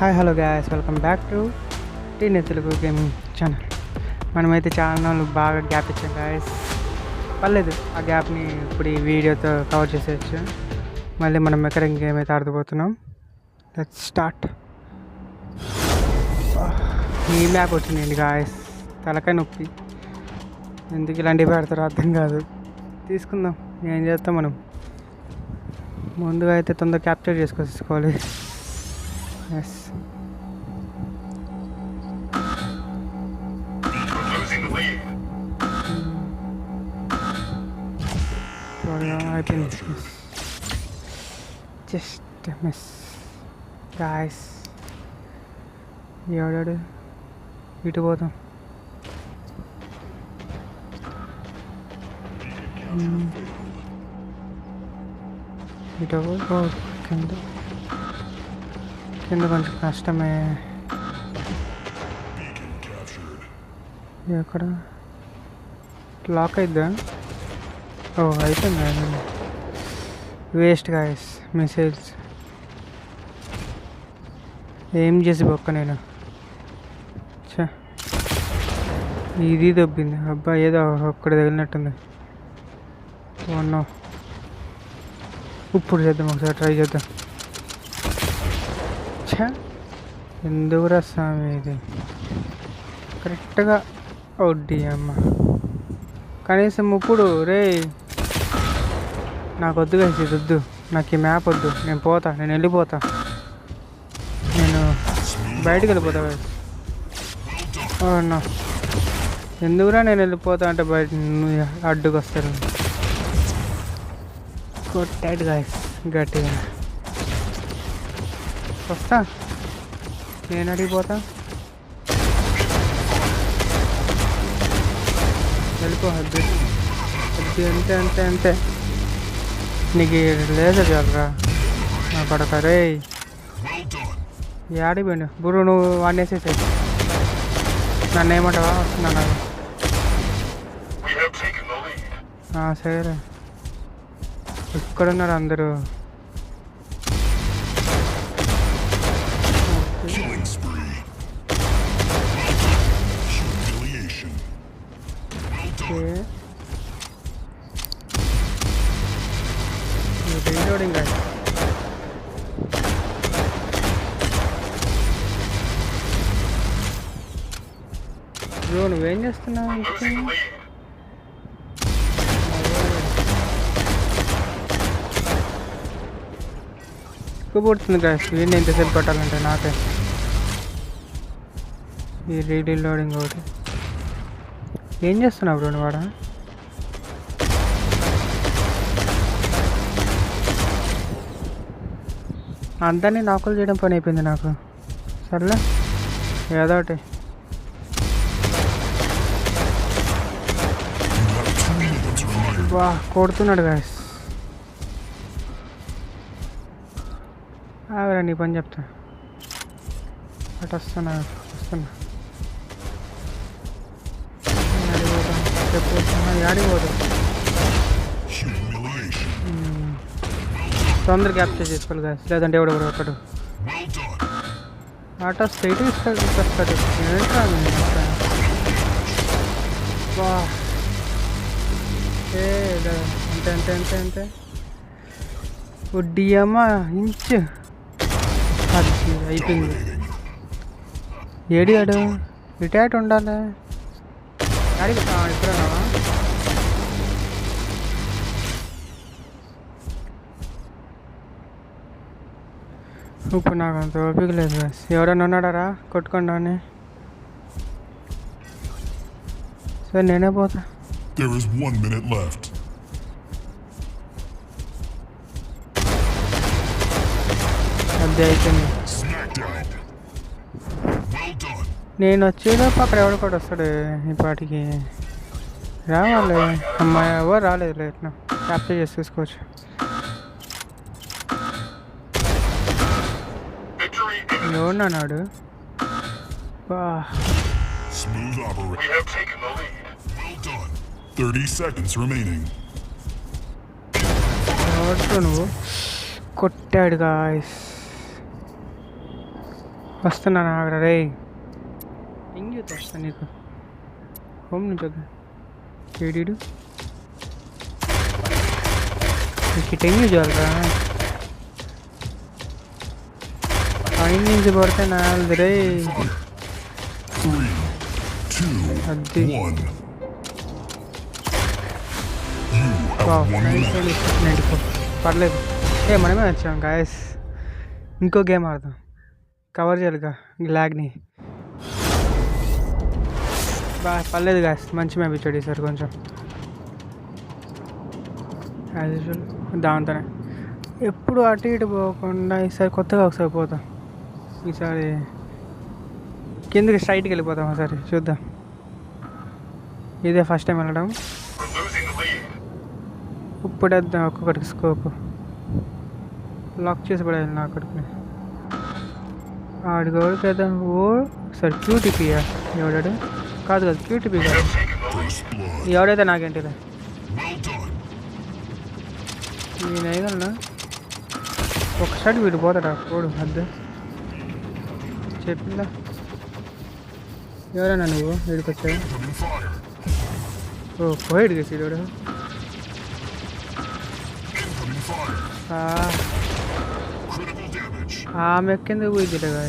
Hi hello guys, welcome back to టీనే Telugu gaming channel. మనమైతే channel బాగా గ్యాప్ ఇచ్చాం గాయస్. పర్లేదు, ఆ గ్యాప్ని ఇప్పుడు ఈ వీడియోతో కవర్ చేసేయచ్చు. మళ్ళీ మనం మెకరింగ్ గేమ్ అయితే ఆడుతుపోతున్నాం. Let's start. ఈ మ్యాప్ వచ్చిందండి గాయస్, తలకాయ నొప్పి. ఎందుకు ఇలాంటివి పెడతారో అర్థం కాదు. తీసుకుందాం, ఏం చేస్తాం మనం. ముందుగా అయితే తొందరగా క్యాప్చర్ చేసుకోవాలి. ఎస్, అయిపోయింది. Just miss guys. ఎవడాడు? ఇటు పోతాం. ఇటు కింద కింద కొంచెం కష్టమే. ఎక్కడ లాక్ అయిద్దా? ఓ అయిపోయింది. Waste guys message. ఏం చేసి బొక్క నేను. చా, ఇది దొబ్బింది. అబ్బా, ఏదో ఒక్కడి తగిలినట్టుంది. ఓనో, ఇప్పుడు చేద్దాం, ఒకసారి ట్రై చేద్దాం. చా, ఎందుకు రాస్తాము ఇది కరెక్ట్గా. వడ్డీ అమ్మ, కనీసం ఇప్పుడు రే నాకు వద్దు కలిసి వద్దు. నాకు ఈ మ్యాప్ వద్దు. నేను పోతా, నేను వెళ్ళిపోతా. నేను బయటికి వెళ్ళిపోతా కదా. అన్నా, ఎందుకురా నేను వెళ్ళిపోతా అంటే బయట అడ్డుకు వస్తారు. కొట్టాడు గాయస్ గట్టిగా. వస్తా, నేను అడిగిపోతా. వెళ్ళిపో. అద్దు అద్దు, అంతే అంతే అంతే. నీకు లేదు చాలరా నా కొడక. రే ఆడిపోయిండు గురు, నువ్వు వాడిని వేసేసాయి. నన్ను ఏమంటావా? వస్తున్నా నాకు. సరే, ఇక్కడున్నారు అందరూ. Reloading guys. బ్రో నువ్వేం చేస్తున్నావు? ఎక్కువ గాయస్. వీడిని ఎంతసేపు పెట్టాలంటే నాకే ఈ రీలోడింగ్ ఒకటి. ఏం చేస్తున్నావు బ్రో నువ్వు? వాడ అందరినీ నాకులు చేయడం పని అయిపోయింది నాకు. సర్లే, ఏదో ఒకటి. వా, కొడుతున్నాడు గాయస్. ఆవిరా, నీ పని చెప్తా. అటు వస్తున్నా. ఆడిపోతాం. తొందరగా క్యాప్చర్ చేసుకోవాలి గాయస్, లేదంటే ఎవడెవడు ఒకడు ఆటో స్ట్రైట్ ఇస్తాడు. ఏంట్రా అంతే అంతే అంతే అంతే. వడ్డీ అమ్మ ఇంచు. అది అయిపోయింది. ఏడియాడు రిటైర్డ్ ఉండాలి. ఇప్పుడున్నావా? ఇప్పుడు నాకు అంత ఓపిక లేదు. ఎవరైనా ఉన్నాడారా కొట్టుకోండి అని. సరే, నేనే పోతా. అది అయిపోయింది. నేను వచ్చేలోపు అక్కడ ఎవడు కూడా వస్తాడు. ఈ పాటికి రావాలి. అమ్మాయి ఎవరు రాలేదు. ఎట్లా క్యాప్చర్ చేసి తీసుకోవచ్చు. ఎవడున్నాడు? నువ్వు కొట్టాడు గాయస్. వస్తున్నాను ఆగ్రా రే ఇంగ్యూ తెస్తాను నీకు హోమ్ నుంచి వద్దా ఏడీడు నీకు టెంగ్యూ చాలరా పైన నుంచి పడితే నాలుగు రే అది పర్లేదు మనమే వచ్చాం గాయస్ ఇంకో గేమ్ ఆడదాం కవర్ చేయాలిగా ల్యాగ్ని పర్లేదు గాయస్ మంచి మ్యాప్ ఇచ్చాడు ఈసారి కొంచెం యాజ్ యూజువల్ దాంతోనే ఎప్పుడు అటు ఇటు పోకుండా ఈసారి కొత్తగా ఒకసారి పోతాం ఈసారి కిందకి స్ట్రైట్కి వెళ్ళిపోతాం ఒకసారి చూద్దాం ఇదే ఫస్ట్ టైం వెళ్ళడం ఇప్పుడు వేద్దాం ఒక్కొక్కటికి స్కోప్ లాక్ చేసి పడేయాలి నా అక్కడికి ఆడికి ఎవరికి వేద్దాం ఓ సార్ క్యూటీపీయా ఎవడాడు కాదు క్యూటీపీ కాదు ఎవడైతే నాకేంటిదా నేను వేయగలనా ఒకసారి వీడు పోతాడా పోడు అద్దు చెప్పిందా ఎవరైనా నువ్వు వీడికి వచ్చావు ఓ పోయాడు కదా వీడు ఆమె కింద పోయింది కదా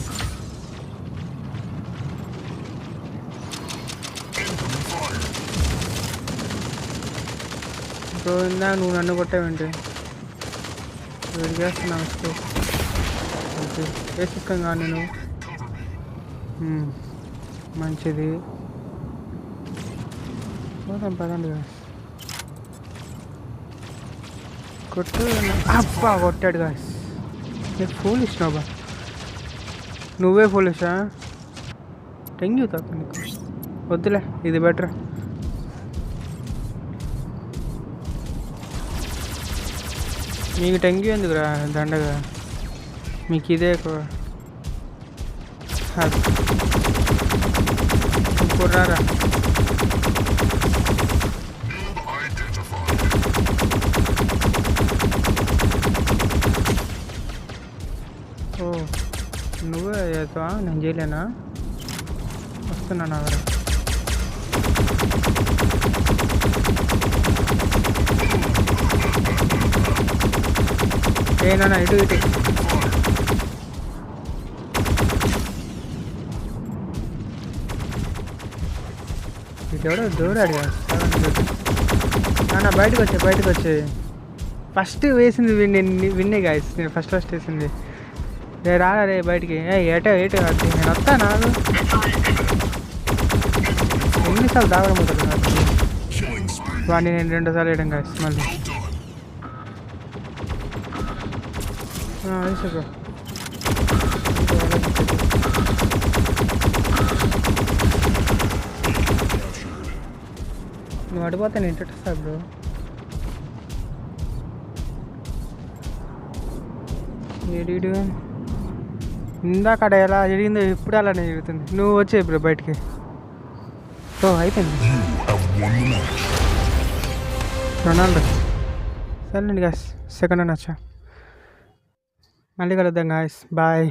ఇందా నువ్వు నన్ను కొట్టావంటే వీడు చేస్తున్నావు వేసుకంగా నేను మంచిది పోదాం పదండి కదా కొట్టు అబ్బా కొట్టాడు గా నీకు ఫోన్ ఇచ్చినావా నువ్వే ఫోన్ ఇచ్చా టెంగ్యూ తక్కువ నీకు వద్దులే ఇది బెటర్ మీకు టెంగ్యూ ఎందుకురా దండగా మీకు ఇదే ఎక్కువ కుర్రారా ఓ నువ్వే చేస్తావా నేను చేయలేనా వస్తున్నాను అక్కడ ఏనా ఇటు ఇటు ఎవడో దూరాడు కదా బయటకు వచ్చే ఫస్ట్ వేసింది విన్నే గాయస్ నేను ఫస్ట్ వేసింది రే రారా రే బయటికి ఏటో నేను వస్తా నాకు ఎన్నిసార్లు దాగడం అవుతుంది నాకు వాడిని నేను 2 సార్లు వేయడం గాయస్ మళ్ళీ వేసుకో నువ్వు అడిపోతే నేను ఇంటెస్తా బ్రో ఏడీడు ఇందాక అక్కడ ఎలా జరిగిందో ఇప్పుడు అలానే జరుగుతుంది నువ్వు వచ్చే బ్రో బయటికి ఓ అయిపోయింది రొనాల్డో సరేనండి గాయస్ సెకండ్ అని వచ్చా మళ్ళీ కలుద్దాం గాయస్ బాయ్